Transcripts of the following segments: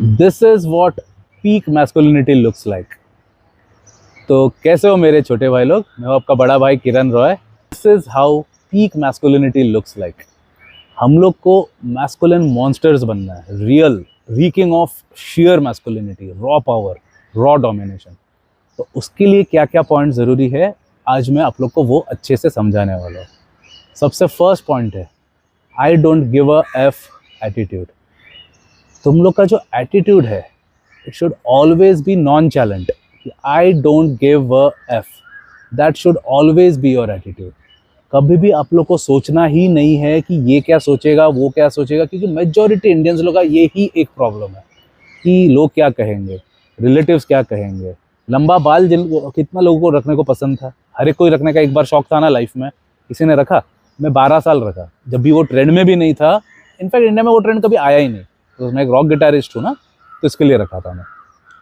This is watt peak masculinity looks like. तो कैसे हो मेरे छोटे भाई लोग, मैं हूं आपका बड़ा भाई Kiran Roy. This is how peak masculinity looks like. हम लोग को मैस्कुलिन मॉन्स्टर्स बनना है, real reeking of sheer masculinity, raw power, raw domination. तो उसके लिए क्या क्या पॉइंट ज़रूरी है, आज मैं आप लोग को वो अच्छे से समझाने वाला हूँ। सबसे फर्स्ट पॉइंट है, I don't give a F attitude. तुम लोग का जो एटीट्यूड है, it should always be non challenge. I don't give a F, that should always be your attitude. कभी भी आप लोग को सोचना ही नहीं है कि ये क्या सोचेगा, वो क्या सोचेगा, क्योंकि मेजॉरिटी इंडियंस लोग का ये ही एक प्रॉब्लम है कि लोग क्या कहेंगे, रिलेटिव्स क्या कहेंगे। लंबा बाल जिन कितना लोगों को रखने को पसंद था, हर एक कोई रखने का एक बार शौक था ना लाइफ में, किसी ने रखा। मैं 12 साल रखा, जब भी वो ट्रेंड में भी नहीं था। इनफैक्ट इंडिया में वो ट्रेंड कभी आया ही नहीं। तो मैं एक रॉक गिटारिस्ट हूँ ना, तो इसके लिए रखा था मैं।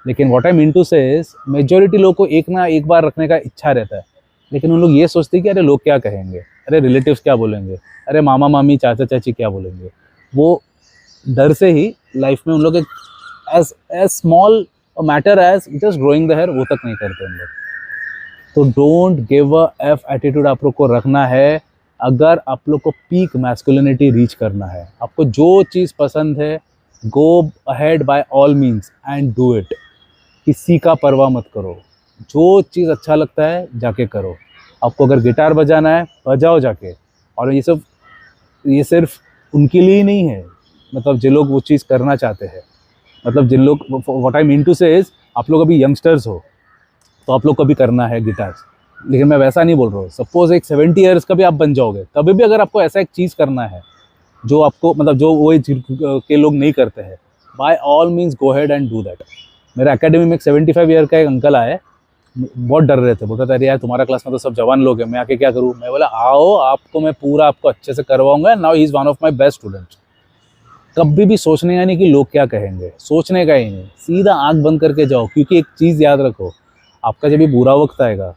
लेकिन व्हाट आई मीन टू से इज, मेजॉरिटी लोग को एक ना एक बार रखने का इच्छा रहता है, लेकिन उन लोग ये सोचते हैं कि अरे लोग क्या कहेंगे, अरे रिलेटिव्स क्या बोलेंगे, अरे मामा मामी चाचा चाची क्या बोलेंगे। वो डर से ही लाइफ में उन लोग एक as as small matter as just growing the hair, वो तक नहीं करते उन लोग। तो don't give a F attitude आप लोग को रखना है। अगर आप लोग को पीक मैस्कुलिनिटी रीच करना है, आपको जो चीज़ पसंद है, go ahead by all means and do it. किसी का परवाह मत करो, जो चीज़ अच्छा लगता है जाके करो। आपको अगर गिटार बजाना है, बजाओ जाके। और ये सिर्फ उनके लिए ही नहीं है, मतलब जिन लोग वो चीज़ करना चाहते हैं, मतलब जिन लोग, व्हाट आई मीन टू से इज, आप लोग अभी यंगस्टर्स हो तो आप लोग को भी करना है गिटार। लेकिन मैं वैसा नहीं बोल रहा हूँ। सपोज एक 70 ईयर्स का भी आप बन जाओगे, तभी भी अगर आपको ऐसा एक चीज़ करना है जो आपको, मतलब जो वो के लोग नहीं करते हैं, by all means go head and do that. मेरे एकेडमी में एक 75 ईयर का एक अंकल आए, बहुत डर रहे थे। बोलता था अरे यार तुम्हारा क्लास में तो सब जवान लोग हैं, मैं आके क्या करूँ। मैं बोला आओ, आपको मैं पूरा आपको अच्छे से करवाऊंगा। Now he is one of my best students. कभी भी सोचने का नहीं कि लोग क्या कहेंगे, सोचने का ही नहीं, सीधा आंख बंद करके जाओ। क्योंकि एक चीज़ याद रखो, आपका जब भी बुरा वक्त आएगा,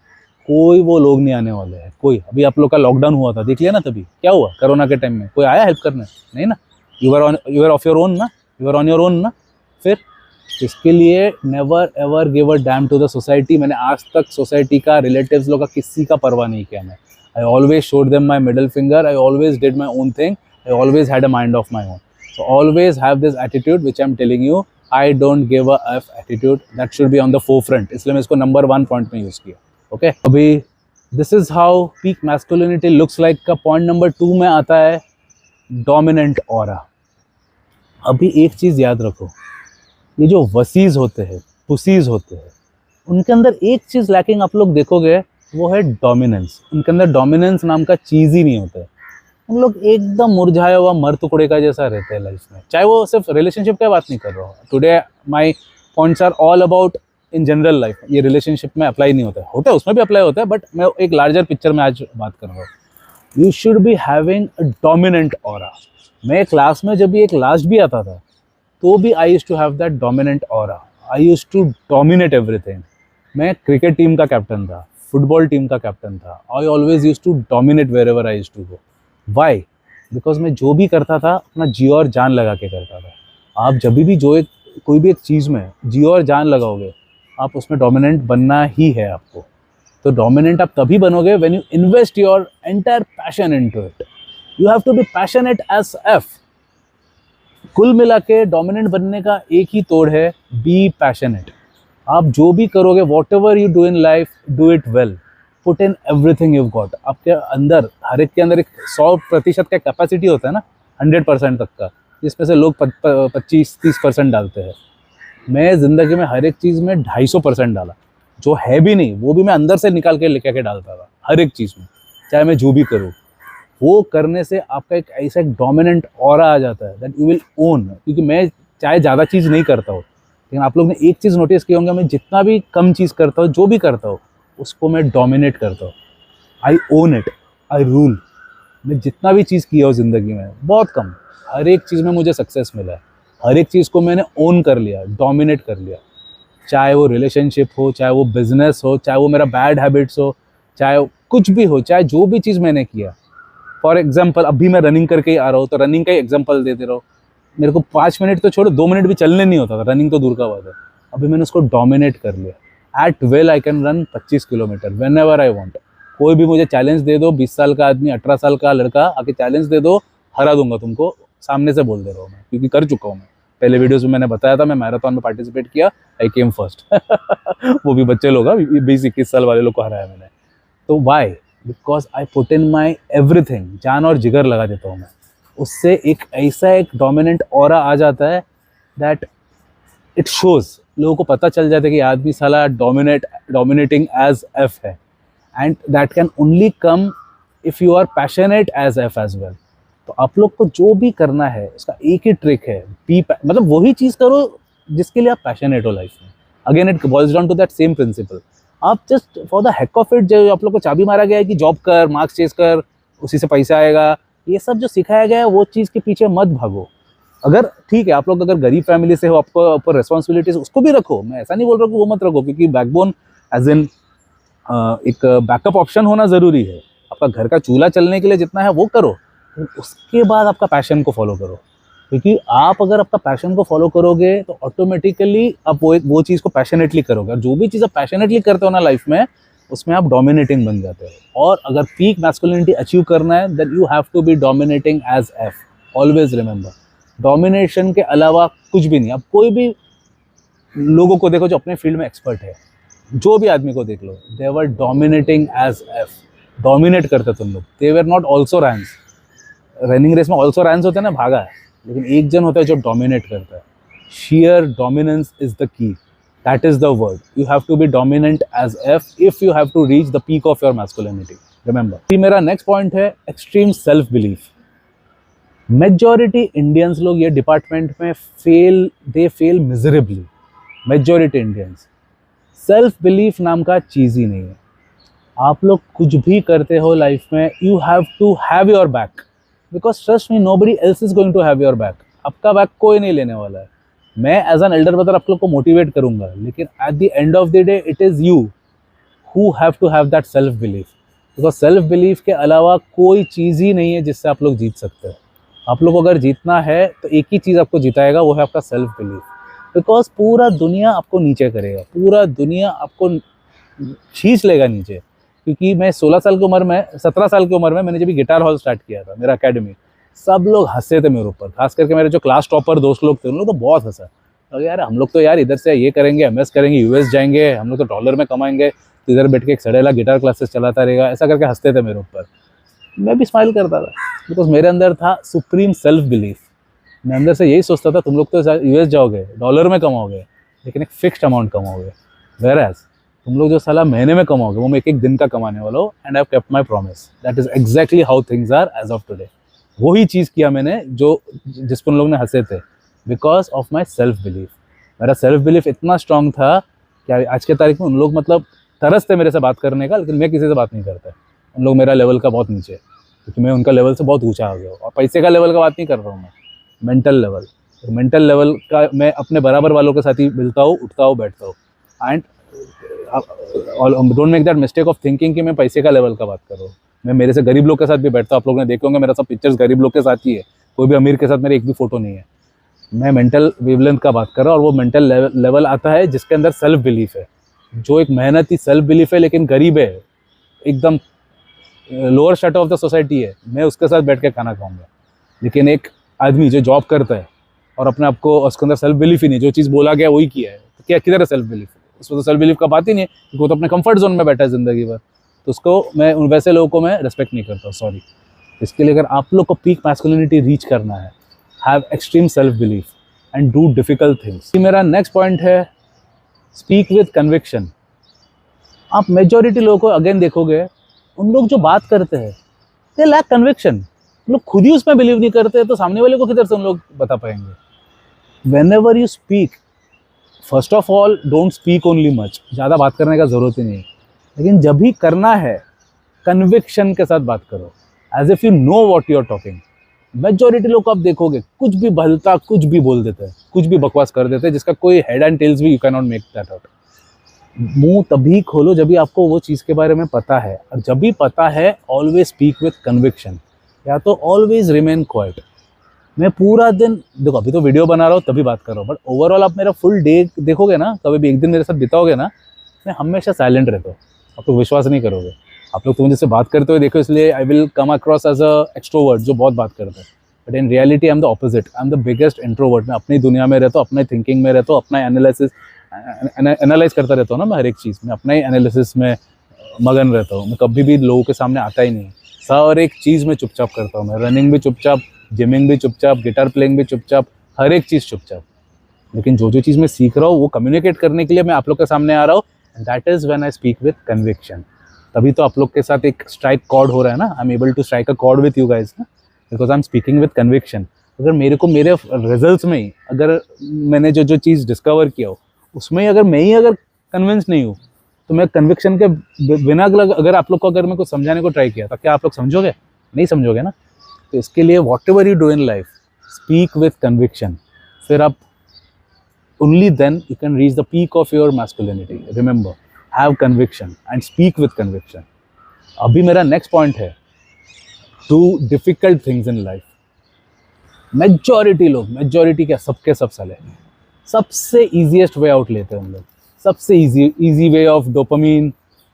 कोई वो लोग नहीं आने वाले हैं। कोई, अभी आप लोग का लॉकडाउन हुआ था, देख लिया ना, तभी क्या हुआ कोरोना के टाइम में, कोई आया हेल्प करने? नहीं ना। You are off your own ना, you are on your own ना। फिर इसके लिए never ever give a damn to the society. मैंने आज तक सोसाइटी का, रिलेटिव्स लोग का, किसी का परवाह नहीं किया। मैं I always showed them my middle finger, I always did my own thing, I always had a mind of my own. So always have this attitude which I'm telling you. I don't give a F attitude. That should be on the forefront. इसलिए मैं इसको number 1 point में use किया। Okay, अभी this is how peak masculinity looks like का point number 2 में आता है डोमिनेंट ऑरा। अभी एक चीज़ याद रखो, ये जो वसीज होते हैं, पुसीज होते हैं, उनके अंदर एक चीज़ लैकिंग आप लोग देखोगे, वो है डोमिनेंस। उनके अंदर डोमिनेंस नाम का चीज़ ही नहीं होता है। उन लोग एकदम मुरझाया हुआ मर टुकड़े का जैसा रहते हैं लाइफ में। चाहे वो सिर्फ रिलेशनशिप की बात नहीं कर रहा हूँ today, my points are all about in general life. ये रिलेशनशिप में अप्लाई नहीं होता है, उसमें भी अप्लाई होता है, बट मैं एक लार्जर पिक्चर में आज बात कर रहा हूँ। You should be having a dominant aura. मैं क्लास में जब भी एक लास्ट भी आता था, तो भी I use to have that dominant aura. I use to dominate everything. मैं क्रिकेट टीम का कैप्टन था, फुटबॉल टीम का कैप्टन था। I always use to dominate wherever I use to go. Why? Because मैं जो भी करता था अपना जी और जान लगा के करता था। आप जब भी जो एक कोई भी एक चीज़ में जी और जान लगाओगे, आप उसमें डोमिनेंट बनना ही है आपको। तो डोमिनेंट आप तभी बनोगे when you invest your entire passion into it. You have to be passionate as F. कुल मिला के डोमिनेंट बनने का एक ही तोड़ है, बी पैशनेट। आप जो भी करोगे, what ever you do in life, do it well, put in everything you got. आपके अंदर, हर एक के अंदर एक 100% का कैपेसिटी होता है ना, 100% तक का, जिसमें से लोग 25-30% डालते हैं। मैं ज़िंदगी में हर एक चीज़ में 250% डाला। जो है भी नहीं वो भी मैं अंदर से निकाल के लेके के डालता था हर एक चीज़ में, चाहे मैं जो भी करूँ। वो करने से आपका एक ऐसा एक डोमिनेंट ऑरा आ जाता है दैट यू विल ओन। क्योंकि मैं चाहे ज़्यादा चीज़ नहीं करता हूँ, लेकिन आप लोग ने एक चीज़ नोटिस किया होंगे, मैं जितना भी कम चीज़ करता हूँ, जो भी करता हूँ, उसको मैं डोमिनेट करता हूँ। आई ओन इट, आई रूल। मैं जितना भी चीज़ किया हो ज़िंदगी में, बहुत कम, हर एक चीज़ में मुझे सक्सेस मिला है। हर एक चीज़ को मैंने ओन कर लिया, डोमिनेट कर लिया। चाहे वो रिलेशनशिप हो, चाहे वो बिजनेस हो, चाहे वो मेरा बैड हैबिट्स हो, चाहे कुछ भी हो, चाहे जो भी चीज़ मैंने किया। फॉर एग्जाम्पल अभी मैं रनिंग करके ही आ रहा हूँ, तो रनिंग का ही एग्जाम्पल देते रहो। मेरे को 5 मिनट तो छोड़ो 2 मिनट भी चलने नहीं होता था, रनिंग तो दूर का बात है। अभी मैंने उसको डोमिनेट कर लिया। At will I can run 25 kilometre whenever I want. कोई भी मुझे चैलेंज दे दो, 20 साल का आदमी, 18 साल का लड़का आके चैलेंज दे दो, हरा दूंगा तुमको, सामने से बोल दे रहा हूँ मैं, क्योंकि कर चुका हूँ मैं। पहले वीडियोस में मैंने बताया था, मैं मैराथन में पार्टिसिपेट किया, आई केम फर्स्ट। वो भी बच्चे लोग, 20-21 साल वाले लोग को हराया मैंने। तो why? Because I put in my everything, जान और जिगर लगा देता हूँ मैं। उससे एक ऐसा एक डोमिनेंट ऑरा आ जाता है दैट इट शोज, लोगों को पता चल जाता है कि आदमी साला डोमिनेटिंग एज एफ है। And that can only come if you are passionate as F as well. तो आप लोग को जो भी करना है उसका एक ही ट्रिक है, मतलब वही चीज़ करो जिसके लिए आप पैशनेट हो लाइफ में। Again it boils down to that same principle. आप just for the heck of it, जो आप लोग को चाबी मारा गया है कि जॉब कर, मार्क्स चेस कर, उसी से पैसा आएगा, ये सब जो सिखाया गया है वो चीज़ के पीछे मत भागो। अगर ठीक है, आप लोग अगर गरीब फैमिली से हो, आपको ऊपर रिस्पॉन्सिबिलिटीज, उसको भी रखो, मैं ऐसा नहीं बोल रहा हूँ कि वो मत रखो, क्योंकि बैकबोन एज इन एक बैकअप ऑप्शन होना ज़रूरी है। आपका घर का चूल्हा चलने के लिए जितना है वो करो, उसके बाद आपका पैशन को फॉलो करो। क्योंकि आप अगर आपका पैशन को फॉलो करोगे तो ऑटोमेटिकली आप वो चीज़ को पैशनेटली करोगे, और जो भी चीज़ आप पैशनेटली करते हो ना लाइफ में, उसमें आप डोमिनेटिंग बन जाते हो। और अगर पीक मैस्कुलिनिटी अचीव करना है, then you have to be dominating as F. Always remember, domination के अलावा कुछ भी नहीं। आप कोई भी लोगों को देखो जो अपने फील्ड में एक्सपर्ट है, जो भी आदमी को देख लो, they were dominating as F. Dominate करते तुम लोग। They were not also rans. Running race में ऑल्सो रैंस होते हैं ना, भागा है, लेकिन एक जन होता है जो डोमिनेट करता है। Sheer dominance is the key, that is the word. You have to be dominant as F if you have to reach the peak of your masculinity, remember. मेरा नेक्स्ट पॉइंट है extreme self belief. Majority Indians लोग ये department में they fail miserably. Majority Indians, self belief नाम का चीज़ ही नहीं है। आप लोग कुछ भी करते हो लाइफ में, you have to have your back, because trust me, nobody else is going to have your back. आपका बैक कोई नहीं लेने वाला है। मैं एज एन एल्डर ब्रदर आप लोग को मोटिवेट करूंगा, लेकिन at the end of the day it is you who have to have that self belief. Because self belief के अलावा कोई चीज़ ही नहीं है जिससे आप लोग जीत सकते हो। आप लोग को अगर जीतना है तो एक ही चीज़ आपको जिताएगा, वो है आपका सेल्फ बिलीफ। बिकॉज पूरा दुनिया आपको नीचे करेगा, पूरा दुनिया आपको खींच लेगा नीचे। क्योंकि मैं 16 साल की उम्र में, 17 साल की उम्र में मैंने जब गिटार हॉल स्टार्ट किया था, मेरा एकेडमी, सब लोग हंसे थे मेरे ऊपर। खास करके मेरे जो क्लास टॉपर दोस्त लोग थे, उन लोग तो बहुत हंसा। तो यार हम लोग तो यार इधर से ये करेंगे, एमएस करेंगे, यूएस जाएंगे, हम लोग तो डॉलर में कमाएंगे, तो इधर बैठ के एक सड़ेला गिटार क्लासेस चलाता रहेगा, ऐसा करके हंसते थे मेरे ऊपर। मैं भी स्माइल करता था, बिकॉज मेरे अंदर था सुप्रीम सेल्फ बिलीफ। मैं अंदर से यही सोचता था, तुम लोग तो यूएस जाओगे, डॉलर में कमाओगे, लेकिन एक फिक्स्ड अमाउंट कमाओगे, वेयर एज तुम लोग जो साला महीने में कमाओगे वो मैं एक दिन का कमाने वाला हूँ। And I have kept my promise. That is exactly how things are as of today. वही चीज़ किया मैंने जिस पर उन लोग ने हंसे थे, because of my self belief. मेरा सेल्फ बिलीफ इतना स्ट्रांग था कि आज के तारीख में उन लोग मतलब तरसते मेरे से बात करने का, लेकिन मैं किसी से बात नहीं करता। उन लोग मेरा लेवल का बहुत नीचे, क्योंकि मैं उनका लेवल से बहुत ऊंचा आ गया हूँ। और पैसे का लेवल का बात नहीं कर रहा हूँ मैं, मेंटल लेवल। मेंटल लेवल का मैं अपने बराबर वालों के साथ ही मिलता हूँ, उठता हूँ, बैठता हूँ। And don't make that mistake of thinking कि मैं पैसे का लेवल का बात कर रहा हूँ। मैं मेरे से गरीब लोग के साथ भी बैठता हूँ। आप लोगों ने देखे होंगे मेरा सब पिक्चर्स गरीब लोग के साथ ही है, कोई भी अमीर के साथ मेरे एक भी फोटो नहीं है। मैं मेंटल वेवलेंथ का बात कर रहा हूँ, और वो मेंटल लेवल आता है जिसके अंदर सेल्फ बिलीफ है। जो एक मेहनती सेल्फ बिलीफ है लेकिन गरीब है, एकदम lower straight of the society है, मैं उसके साथ बैठ के खाना खाऊंगा। लेकिन एक आदमी जो जॉब करता है और अपने आप को, उसके अंदर सेल्फ बिलीफ ही नहीं, जो चीज़ बोला गया वही किया है, तो क्या किधर है सेल्फ बिलीफ? उसको तो सेल्फ बिलीफ का बात ही नहीं है, क्योंकि वो तो अपने कंफर्ट जोन में बैठा है ज़िंदगी भर। तो उसको मैं, वैसे लोगों को मैं रिस्पेक्ट नहीं करता, सॉरी। इसके लिए अगर आप लोग को पीक मैस्कुलिनिटी रीच करना है, have extreme self belief and do difficult things. मेरा नेक्स्ट पॉइंट है स्पीक विद कन्विक्शन। आप मेजॉरिटी लोगों को अगेन देखोगे, उन लोग जो बात करते हैं दे लैक कन्विक्शन। उन लोग खुद ही उसमें बिलीव नहीं करते, तो सामने वाले को किधर से उन लोग बता पाएंगे? When ever you speak, first of all don't speak only much, ज़्यादा बात करने का ज़रूरत ही नहीं। लेकिन जब भी करना है, कन्विक्शन के साथ बात करो, as if you know what you are talking. Majority लोग को आप देखोगे कुछ भी भलता कुछ भी बोल देते हैं, कुछ भी बकवास कर देते हैं, जिसका कोई हेड एंड टेल्स भी you can not make that out. मुंह तभी खोलो जब भी आपको वो चीज़ के बारे में पता है, और जब भी पता है ऑलवेज स्पीक विथ कन्विक्शन, या तो ऑलवेज रिमेन क्वाइट। मैं पूरा दिन, देखो अभी तो वीडियो बना रहा हूँ तभी बात कर रहा हूँ, बट ओवरऑल आप मेरा फुल डे देखोगे ना, कभी भी एक दिन मेरे साथ बिताओगे ना, मैं हमेशा साइलेंट रहता हूँ। आप लोग विश्वास नहीं करोगे, आप लोग तो मुझे से बात करते हुए देखो, इसलिए I will come across as a extrovert जो बहुत बात करता है, but in reality I am the opposite, I am the biggest introvert. मैं अपनी दुनिया में रहता हूँ, अपने थिंकिंग में रहता हूँ, अपना एनालाइज करता रहता हूँ ना मैं हर एक चीज़ में, अपना ही एनालिसिस में मगन रहता हूँ। मैं कभी भी लोगों के सामने आता ही नहीं, हर एक चीज़ में चुपचाप करता हूँ। मैं रनिंग भी चुपचाप, जिमिंग भी चुपचाप, गिटार प्लेइंग भी चुपचाप, हर एक चीज़ चुपचाप। लेकिन जो जो चीज़ मैं सीख रहा हूँ वो कम्युनिकेट करने के लिए मैं आप लोग के सामने आ रहा हूँ, and that is when I speak with conviction. तभी तो आप लोग के साथ एक स्ट्राइक कॉर्ड हो रहा है ना, I am able to strike a chord with you guys ना, because I am speaking with conviction. अगर मेरे को मेरे रिजल्ट्स में ही, अगर मैंने जो जो चीज़ डिस्कवर किया हो उसमें ही अगर मैं ही अगर कन्विंस नहीं हूँ, तो मैं कन्विक्शन के बिना अगर आप लोग को अगर मैं कुछ समझाने को ट्राई किया तो क्या आप लोग समझोगे? नहीं समझोगे ना। तो इसके लिए what ever you do in life, speak with conviction, फिर आप only then you can reach the peak of your masculinity. Remember, have conviction and speak with conviction. अभी मेरा नेक्स्ट पॉइंट है, do difficult things in life. Majority क्या, सबके सब साले सबसे ईजीएस्ट वे आउट लेते हैं हम लोग, सबसे easy way of dopamine,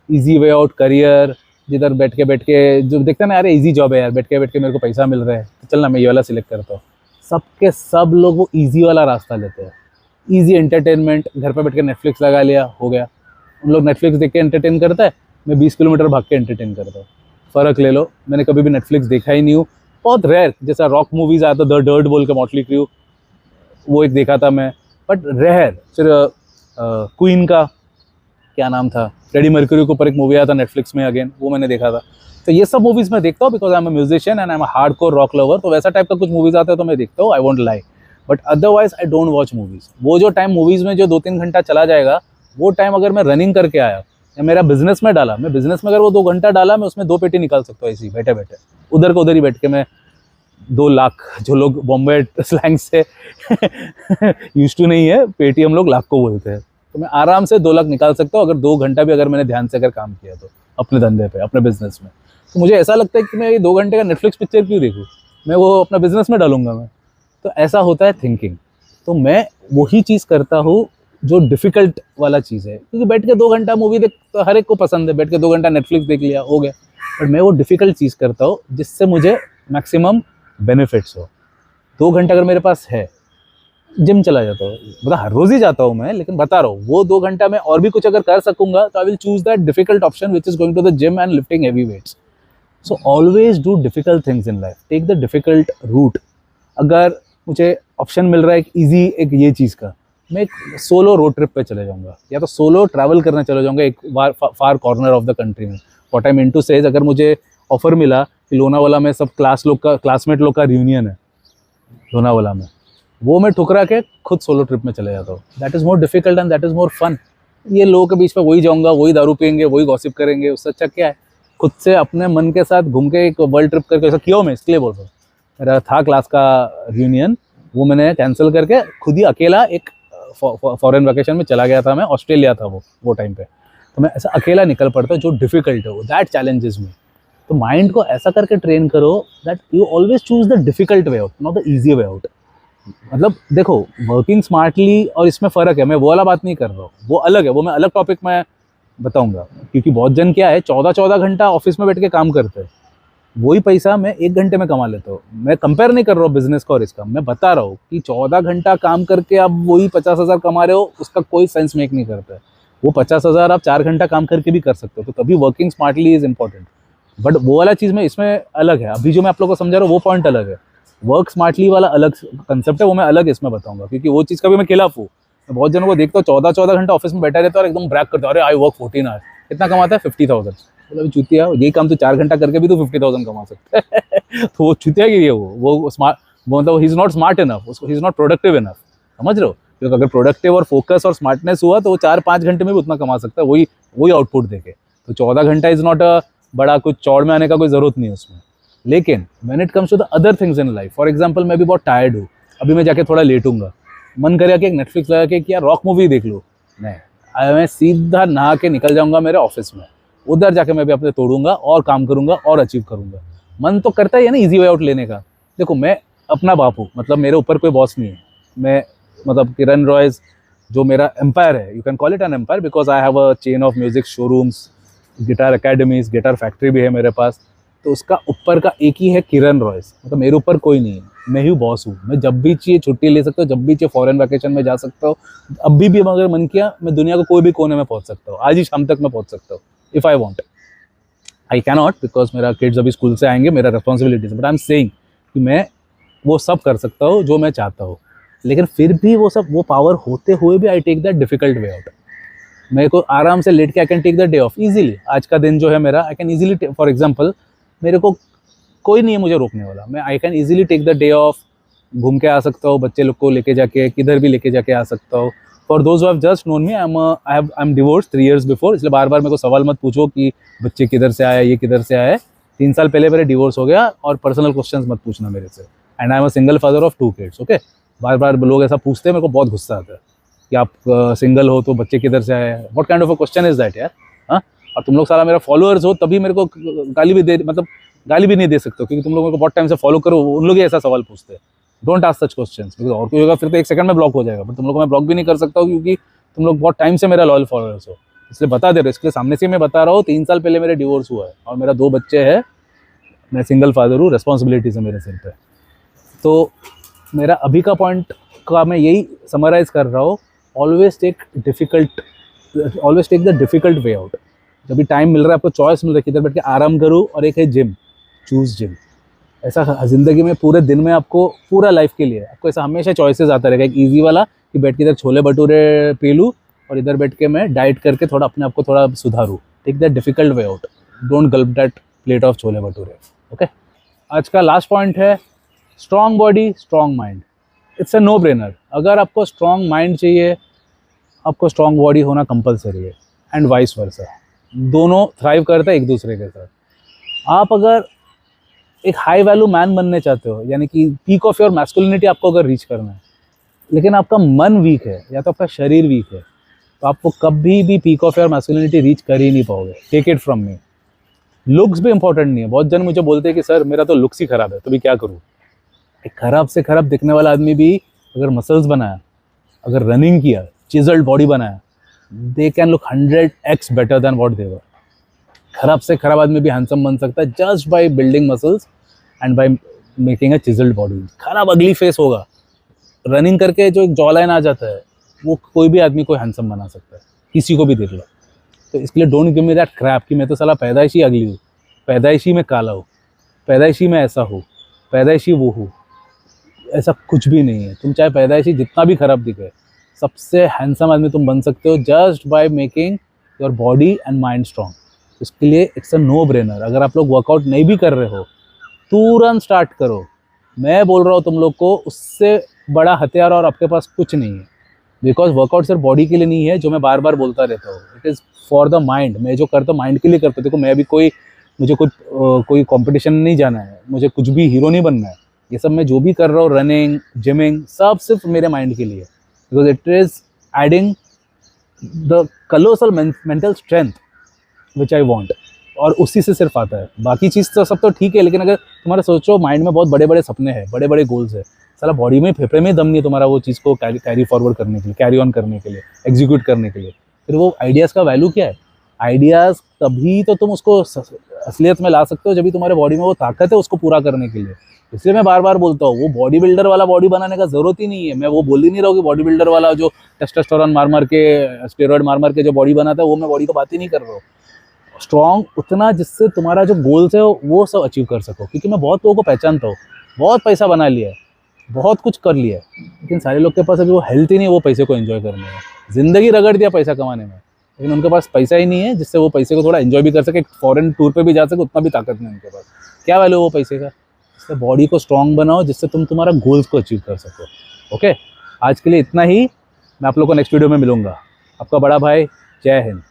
easy way out career, जिधर बैठ के जो देखते हैं ना, अरे इजी जॉब है यार, बैठ के मेरे को पैसा मिल रहा है तो चल ना मैं ये वाला सिलेक्ट करता हूँ। सबके सब लोग वो इजी वाला रास्ता लेते हैं, इजी एंटरटेनमेंट, घर पे बैठ के नेटफ्लिक्स लगा लिया, हो गया। उन लोग नेटफ्लिक्स देख के एंटरटेन करता है, मैं 20 किलोमीटर भाग के एंटरटेन करता हूँ। फ़र्क ले लो, मैंने कभी भी नेटफ्लिक्स देखा ही नहीं हूँ, बहुत रेयर। जैसा रॉक मूवीज़ आया था द डर्ट बोल के, मॉटली क्रू, वो एक देखा था मैं, बट रेयर। फिर क्वीन का क्या नाम था, फ्रेडी मर्क्यूरी के ऊपर एक मूवी आया था नेटफ्लिक्स में अगेन, वो मैंने देखा था। तो ये सब मूवीज़ मैं देखता हूँ because I am a musician and I am a hardcore rock lover, तो वैसा टाइप का कुछ मूवीज़ आते हैं तो मैं देखता हूँ, I won't lie. But otherwise I don't watch movies. वो जो टाइम मूवीज़ में जो 2-3 घंटा चला जाएगा, वो टाइम अगर मैं रनिंग करके आया या मेरा बिजनेस में डाला, मैं बिजनेस में अगर वो 2 घंटा डाला, मैं उसमें 2 पेटी निकाल सकता हूँ ऐसे ही बैठे बैठे, उधर को उधर ही बैठ के। मैं 2 लाख, जो लोग बॉम्बे स्लैंग से यूज टू नहीं है, पेटी हम लोग लाख को बोलते हैं, तो मैं आराम से 2 लाख निकाल सकता हूँ अगर 2 घंटा भी अगर मैंने ध्यान से अगर काम किया तो अपने धंधे पे, अपने बिजनेस में। तो मुझे ऐसा लगता है कि मैं ये 2 घंटे का नेटफ्लिक्स पिक्चर क्यों देखूँ, मैं वो अपना बिजनेस में डालूंगा मैं। तो ऐसा होता है थिंकिंग। तो मैं वही चीज़ करता हूँ जो डिफ़िकल्ट वाला चीज़ है, क्योंकि बैठ के 2 घंटा मूवी देख तो हर एक को पसंद है, बैठ के 2 घंटा नेटफ्लिक्स देख लिया, हो गया। बट मैं वो डिफ़िकल्ट चीज़ करता हूँ जिससे मुझे मैक्सिमम बेनिफिट्स हो। 2 घंटा अगर मेरे पास है, जिम चला जाता हूँ, मतलब हर रोज़ ही जाता हूँ मैं, लेकिन बता रहा हूँ वो 2 घंटा में और भी कुछ अगर कर सकूँगा तो I will choose that difficult option which is going to the gym and lifting heavy weights. So always do difficult things in life, take the difficult route. अगर मुझे ऑप्शन मिल रहा है एक ईजी, एक ये चीज़ का, मैं एक सोलो रोड ट्रिप पे चले जाऊँगा, या तो सोलो ट्रैवल करने चले जाऊँगा एक फार कॉर्नर ऑफ द कंट्री में। व्हाट आई मीन टू से, अगर मुझे ऑफर मिला कि लोनावाला में सब क्लासमेट लोग का रियूनियन है लोनावाला में, वो मैं ठुकरा के खुद सोलो ट्रिप में चले जाता हूँ। That is more difficult and that is more fun. ये लोगों के बीच में वही जाऊँगा, वही दारू पियेंगे, वही गॉसिप करेंगे, उससे अच्छा क्या है खुद से अपने मन के साथ घूम के एक वर्ल्ड ट्रिप करके। ऐसा क्यों, मैं इसके लिए बोल रहा हूँ, मेरा था क्लास का रियूनियन, वो मैंने कैंसिल करके खुद ही अकेला एक फॉरेन वेकेशन में चला गया था। मैं ऑस्ट्रेलिया था वो टाइम पे, तो मैं ऐसा अकेला निकल पड़ता हूँ। जो डिफिकल्ट है वो, दैट चैलेंजेस मी। तो माइंड को ऐसा करके ट्रेन करो that you always choose the difficult way out, not the easy way out. मतलब देखो, वर्किंग स्मार्टली और इसमें फ़र्क है, मैं वो वाला बात नहीं कर रहा हूँ, वो अलग है, वो मैं अलग टॉपिक में बताऊंगा। क्योंकि बहुत जन क्या है, 14-14 घंटा ऑफिस में बैठ के काम करते हैं, वही पैसा मैं 1 घंटे में कमा लेता हूँ। मैं कंपेयर नहीं कर रहा हूँ बिजनेस का और इसका, मैं बता रहा हूँ कि 14 घंटा काम करके आप वही 50,000 कमा रहे हो, उसका कोई सेंस मेक नहीं करता है। वो 50,000 आप 4 घंटा काम करके भी कर सकते हो, तो तभी working smartly is important. But वो वाला चीज़ में इसमें अलग है, अभी जो मैं आप लोगों को समझा रहा हूँ वो पॉइंट अलग है। वर्क स्मार्टली वाला अलग कंसेप्ट है, वो मैं अलग इसमें बताऊंगा, क्योंकि वो चीज़ का भी मैं खिलाफ हूँ। मैं बहुत जनों को देखता हूँ 14-14 घंटा ऑफिस में बैठा रहता है और एकदम ब्रैक करता है, अरे आई वर्क 14 आवर्स, कितना कमाता है 50,000। मतलब चुतिया, यही काम तो 4 घंटा करके भी तो 50,000 कमा सकता है। तो वो चुतिया की है, वो स्मार्ट, वो मतलब he is not smart enough, उसको he is not productive enough, समझ रहे हो। क्योंकि अगर प्रोडक्टिव और फोकस और स्मार्टनेस हुआ तो वो 4-5 घंटे में भी उतना कमा सकता है, वही आउटपुट देके। तो 14 घंटा इज़ नॉट अ बड़ा कुछ चौड़ में आने का कोई ज़रूरत नहीं है उसमें। लेकिन when it comes to the other things in life, for example मैं भी बहुत टायर्ड हूँ, अभी मैं जाके थोड़ा लेटूंगा, मन करेगा कि एक नेटफ्लिक्स लगा के यार रॉक मूवी देख लूँ, नहीं, मैं सीधा नहा के निकल जाऊंगा मेरे ऑफिस में, उधर जाके मैं भी अपने तोड़ूंगा और काम करूंगा और अचीव करूंगा। मन तो करता ही है ना इजी वे आउट लेने का। देखो, मैं अपना बाप हूँ, मतलब मेरे ऊपर कोई बॉस नहीं है। मैं मतलब किरण रॉयज़ जो मेरा एम्पायर है, you can call it an empire because I have a chain of music showrooms, guitar academies, guitar factory भी है मेरे पास। तो उसका ऊपर का एक ही है किरण रॉयज़, मतलब मेरे ऊपर कोई नहीं है, मैं ही बॉस हूँ। मैं जब भी चाहिए छुट्टी ले सकता हूँ, जब भी चाहिए फॉरेन वैकेशन में जा सकता हूँ। अभी भी अगर मन किया मैं दुनिया को कोई भी कोने में पहुँच सकता हूँ, आज ही शाम तक मैं पहुँच सकता हूँ if I want. I cannot because मेरा किड्स अभी स्कूल से आएंगे, मेरा responsibilities, but I am saying कि मैं वो सब कर सकता हूँ जो मैं चाहता हूँ। लेकिन फिर भी वो सब, वो पावर होते हुए भी I take that difficult way out. मेरे को आराम से लेट के I can take the day off easily. आज का दिन जो है मेरा, I can easily, for example मेरे को कोई नहीं है मुझे रोकने वाला, मैं I can easily take the day off, घूम के आ सकता हूँ, बच्चे लोग को लेके जाके किधर भी लेके जाके आ सकता हूँ। For those who have just known me, I am divorce 3 years before, इसलिए बार बार मेरे को सवाल मत पूछो कि बच्चे किधर से आया, ये किधर से आया है। 3 साल पहले मेरे डिवोर्स हो गया, और पर्सनल क्वेश्चंस मत पूछना मेरे से। And I am a single father of 2 kids, okay. बार बार लोग ऐसा पूछते हैं, मेरे को बहुत गुस्सा आता है कि आप सिंगल हो तो बच्चे किधर से आए, what kind of a question is that यार, हाँ। और तुम लोग सारा मेरा फॉलोअर्स हो, तभी मेरे को गाली भी दे, मतलब गाली भी नहीं दे सकते हो, क्योंकि तुम लोग मेरे को बहुत टाइम से फॉलो करो, उन लोग ही ऐसा सवाल पूछते हैं। Don't ask such questions, because और कोई होगा फिर तो 1 सेकंड में ब्लॉक हो जाएगा, बट तुम लोग को मैं ब्लॉक भी नहीं कर सकता हूँ, क्योंकि तुम लोग बहुत टाइम से मेरा लॉयल फॉलोअर्स हो। इसलिए बता दे रहे हो, इसलिए सामने से मैं बता रहा हूँ, 3 साल पहले मेरे डिवोर्स हुआ है और मेरा 2 बच्चे हैं, मैं सिंगल फादर हूँ, रिस्पॉन्सिबिलिटीज है मेरे सिर पे। तो मेरा अभी का पॉइंट का मैं यही समराइज कर रहा हूँ, always take the difficult way out. जब भी टाइम मिल रहा है, आपको चॉइस मिल रहा है किधर बैठ के आराम करूँ, और एक है जिम, चूज जिम। ऐसा ज़िंदगी में पूरे दिन में आपको, पूरा लाइफ के लिए आपको ऐसा हमेशा चॉइसेस आता रहेगा। एक ईजी वाला कि बैठ के इधर छोले भटूरे पी लूँ, और इधर बैठ के मैं डाइट करके थोड़ा अपने आप को थोड़ा सुधारूँ। Take that difficult way out, don't gulp that plate of chole bhature, okay. आज का लास्ट पॉइंट है strong body strong mind. It's a no brainer. अगर आपको स्ट्रॉन्ग माइंड चाहिए, आपको स्ट्रॉन्ग बॉडी होना कंपलसरी है, एंड वाइस वर्सा। दोनों थ्राइव करते हैं एक दूसरे के साथ। आप अगर एक हाई वैल्यू मैन बनने चाहते हो, यानी कि पीक ऑफ योर मैस्कुलिनिटी आपको अगर रीच करना है, लेकिन आपका मन वीक है या तो आपका शरीर वीक है, तो आपको कभी भी peak of your masculinity reach कर ही नहीं पाओगे। Take it from me. Looks भी इंपॉर्टेंट नहीं है। बहुत जन मुझे बोलते हैं कि सर मेरा तो लुक्स ही खराब है, तो भी क्या करूँ। एक खराब से खराब दिखने वाला आदमी भी अगर मसल्स बनाया, अगर रनिंग किया, चिजल्ड बॉडी बनाया, they can look 100x better than what they were. खराब से खराब आदमी भी हैंडसम बन सकता है just by building muscles and by making a chiselled body. खराब अगली फेस होगा, रनिंग करके जो एक जॉ लाइन आ जाता है, वो कोई भी आदमी को हैंडसम बना सकता है, किसी को भी देख लो। तो इसके लिए don't give me that Krebs कि मैं तो साला पैदाइशी अगली हूँ, पैदाइशी में काला हूँ, पैदाइशी में ऐसा हूँ, पैदाइशी वो हूँ। ऐसा कुछ भी नहीं है। तुम चाहे पैदाइशी जितना भी खराब दिखे, सबसे हैंडसम आदमी तुम बन सकते हो just by making your body and mind strong. इसके लिए इट्स अ नो ब्रेनर। अगर आप लोग वर्कआउट नहीं भी कर रहे हो, तुरंत स्टार्ट करो। मैं बोल रहा हूँ तुम लोग को, उससे बड़ा हथियार और आपके पास कुछ नहीं है। बिकॉज वर्कआउट सिर्फ बॉडी के लिए नहीं है, जो मैं बार बार बोलता रहता हूँ, it is for the mind. मैं जो करता हूँ माइंड के लिए करता हूँ। देखो मैं भी मुझे कोई कंपटीशन नहीं जाना है, मुझे कुछ भी हीरो नहीं बनना है। ये सब मैं जो भी कर रहा हूँ, रनिंग, जिमिंग, सब सिर्फ मेरे माइंड के लिए, because it is adding the कलोसल mental strength which I want, और उसी से सिर्फ आता है। बाकी चीज़ तो सब तो ठीक है, लेकिन अगर तुम्हारा सोचो माइंड में बहुत बड़े बड़े सपने हैं, बड़े बड़े गोल्स है, साला बॉडी में, फेफड़े में दम नहीं है तुम्हारा वो चीज़ को कैरी फॉरवर्ड करने के लिए, कैरी ऑन करने के लिए, एग्जीक्यूट करने के लिए, फिर वो आइडियाज़ का वैल्यू क्या है। आइडियाज़ तभी तो तुम उसको असलियत में ला सकते हो जब भी तुम्हारे बॉडी में वो ताकत है उसको पूरा करने के लिए। इसलिए मैं बार बार बोलता हूँ, वो बॉडी बिल्डर वाला बॉडी बनाने का जरूरत ही नहीं है। मैं वो बोल ही नहीं रहा हूँ कि बॉडी बिल्डर वाला जो टेस्टोस्टेरोन मार मार के, स्टेरॉइड मार मार के जो बॉडी बनाता है, वो मैं बॉडी की बात ही नहीं कर रहा हूँ। स्ट्रॉन्ग उतना जिससे तुम्हारा जो गोल्स है वो सब अचीव कर सको। क्योंकि मैं बहुत लोगों को पहचानता हूँ, बहुत पैसा बना लिया है, बहुत कुछ कर लिया है, लेकिन सारे लोग के पास अभी वो हेल्थ ही नहीं है वो पैसे को एंजॉय करने में। ज़िंदगी रगड़ दिया पैसा कमाने में, लेकिन उनके पास पैसा ही नहीं है जिससे वो पैसे को थोड़ा एंजॉय भी कर सके, फॉरेन टूर पे भी जा सके, उतना भी ताकत नहीं उनके पास। क्या वैल्यू वो पैसे का। इसलिए बॉडी को स्ट्रॉन्ग बनाओ जिससे तुम तुम्हारा गोल्स को अचीव कर सको। ओके, आज के लिए इतना ही। मैं आप लोग को नेक्स्ट वीडियो में मिलूंगा। आपका बड़ा भाई, जय हिंद।